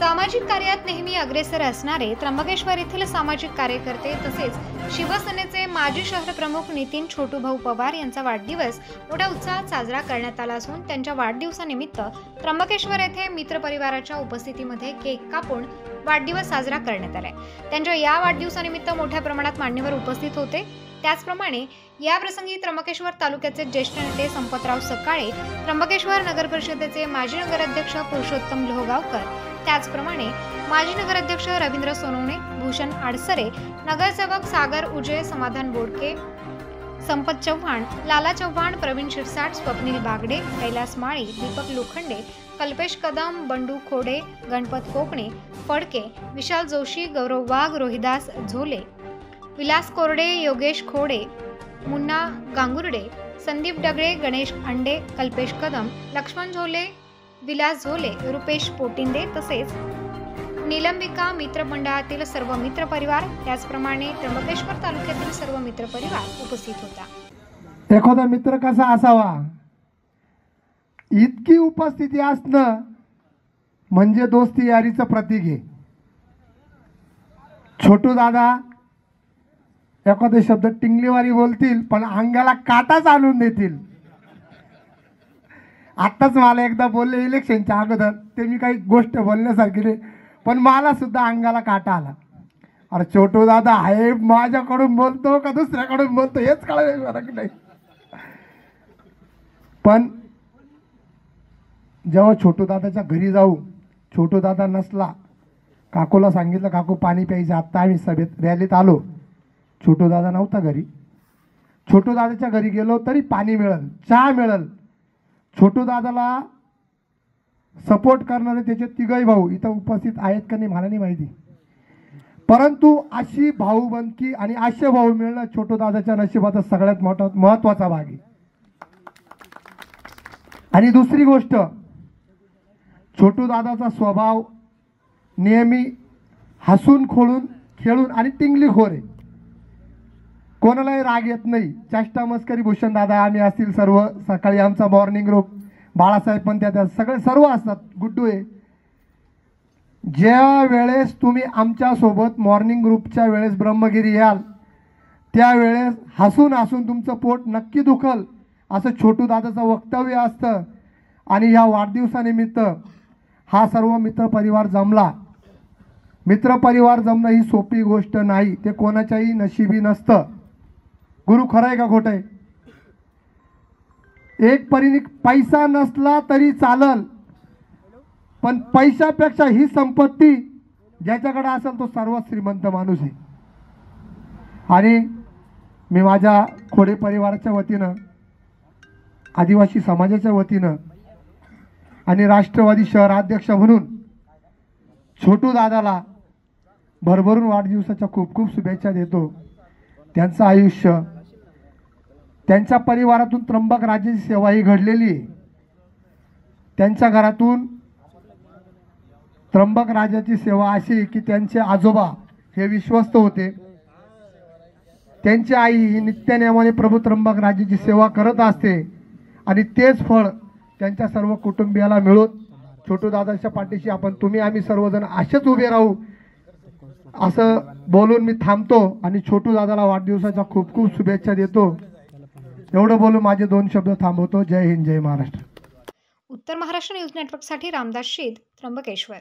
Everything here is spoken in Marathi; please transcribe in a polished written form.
सामाजिक कार्यात नेहमी अग्रेसर असणारे त्र्यंबकेश्वर येथील सामाजिक कार्यकर्ते तसेच शिवसेनेचे माजी शहरप्रमुख नितीन छोटूभाऊ पवार यांचा वाढदिवस मोठ्या उत्साहात साजरा करण्यात आला असून त्यांच्या वाढदिवसानिमित्त त्र्यंबकेश्वर येथे मित्रपरिवाराच्या उपस्थितीमध्ये केक कापून वाढदिवस साजरा करण्यात आलाय। त्यांच्या या वाढदिवसानिमित्त मोठ्या प्रमाणात मान्यवर उपस्थित होते। त्याचप्रमाणे या प्रसंगी त्र्यंबकेश्वर तालुक्याचे ज्येष्ठ नेते संपतराव सकाळे, त्र्यंबकेश्वर नगर परिषदेचे माजी नगराध्यक्ष पुरुषोत्तम लोहगावकर, त्याचप्रमाणे माजी नगराध्यक्ष रवींद्र सोनवणे, भूषण आडसरे, नगरसेवक सागर उजे, समाधान बोडके, संपत चव्हाण, लाला चव्हाण, प्रवीण शिरसाट, स्वप्नील बागडे, कैलास माळी, दीपक लोखंडे, कल्पेश कदम, बंडू खोडे, गणपत कोकणे, फडके, विशाल जोशी, गौरव वाघ, रोहिदास झोले, विलास कोरडे, योगेश खोडे, मुन्ना गांगुर्डे, संदीप डगळे, गणेश अंडे, कल्पेश कदम, लक्ष्मण झोले, विलास झोले, रुपेश पोटिंदे तसेच निलंबिका मित्र मंडळातील सर्व मित्र परिवार, त्याचप्रमाणे त्र्यंबकेश्वर तालुक्यातील सर्व मित्र परिवार उपस्थित होता। एखादा मित्र कसा असावा, इतकी उपस्थिती असणं म्हणजे दोस्ती यारीचं प्रतीक आहे। छोटू दादा एखादे शब्द टिंगलीवारी बोलतील पण अंगाला काटाच आणून देतील। आताच मला एकदा बोलले इलेक्शनच्या अगोदर, ते मी काही गोष्ट बोलण्यासारखी नाही पण मला सुद्धा अंगाला काटा आला। अरे छोटू दादा आहे माझ्याकडून बोलतो का दुसऱ्याकडून बोलतो हेच कळलं फरक नाही। पण जेव्हा छोटू दादाच्या घरी जाऊ, छोटू दादा नसला, काकूला सांगितलं काकू पाणी प्यायचं, आत्ता आम्ही सभेत रॅलीत आलो, छोटू दादा नव्हता घरी। छोटू दादाच्या घरी गेलो तरी पाणी मिळेल, चहा मिळेल। छोटू दादाला सपोर्ट करणारे त्याचे तिघही भाऊ इथं उपस्थित आहेत का नाही मला नाही माहिती, परंतु अशी भाऊबंदकी आणि असे भाऊ मिळणं छोटू दादाच्या नशिबाचा सगळ्यात मोठा महत्त्वाचा भाग आहे। आणि दुसरी गोष्ट, छोटू दादाचा स्वभाव नेहमी हसून खोळून खेळून आणि टिंगलीखोर आहे, कोणालाही राग येत नाही। चेष्टा मस्करी भूषण दादा आम्ही असतील सर्व, सकाळी आमचा मॉर्निंग ग्रुप, बाळासाहेब पण त्या सगळे सर्व असतात, गुड्डू आहे। ज्या वेळेस तुम्ही आमच्या सोबत मॉर्निंग ग्रुपच्या वेळेस ब्रह्मगिरी याल त्यावेळेस हसून हसून तुमचं पोट नक्की दुखल असं छोटू दादाचं वक्तव्य असतं। आणि या वाढदिवसानिमित्त हा सर्व मित्रपरिवार जमला। मित्रपरिवार जमणं ही सोपी गोष्ट नाही, ते कोणाच्याही नशिबी नसतं। गुरु खरं आहे का खोटं आहे? एक परीने पैसा नसला तरी चालल, पण पैशापेक्षा ही संपत्ती ज्याच्याकडे असेल तो सर्वात श्रीमंत माणूस आहे। आणि मी माझ्या खोडे परिवाराच्या वतीनं, आदिवासी समाजाच्या वतीनं आणि राष्ट्रवादी शहराध्यक्ष म्हणून छोटू दादाला भरभरून वाढदिवसाच्या खूप खूप शुभेच्छा देतो। त्यांचं आयुष्य, त्यांच्या परिवारातून त्र्यंबक राजाची सेवा ही घडलेली आहे। त्यांच्या घरातून त्र्यंबक राजाची सेवा अशी की त्यांचे आजोबा हे विश्वस्त होते, त्यांची आई ही नित्यनेमाने प्रभू त्र्यंबक राजाची सेवा करत असते आणि तेच फळ त्यांच्या सर्व कुटुंबियाला मिळून छोटू दादाच्या पाठीशी आपण तुम्ही आम्ही सर्वजण असेच उभे राहू असं बोलून मी थांबतो आणि छोटू दादाला वाढदिवसाच्या खूप खूप शुभेच्छा देतो। एवढं बोलून माझे 2 शब्द थांबवतो। जय हिंद, जय महाराष्ट्र। उत्तर महाराष्ट्र न्यूज नेटवर्कसाठी रामदास शीद, त्र्यंबकेश्वर।